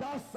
10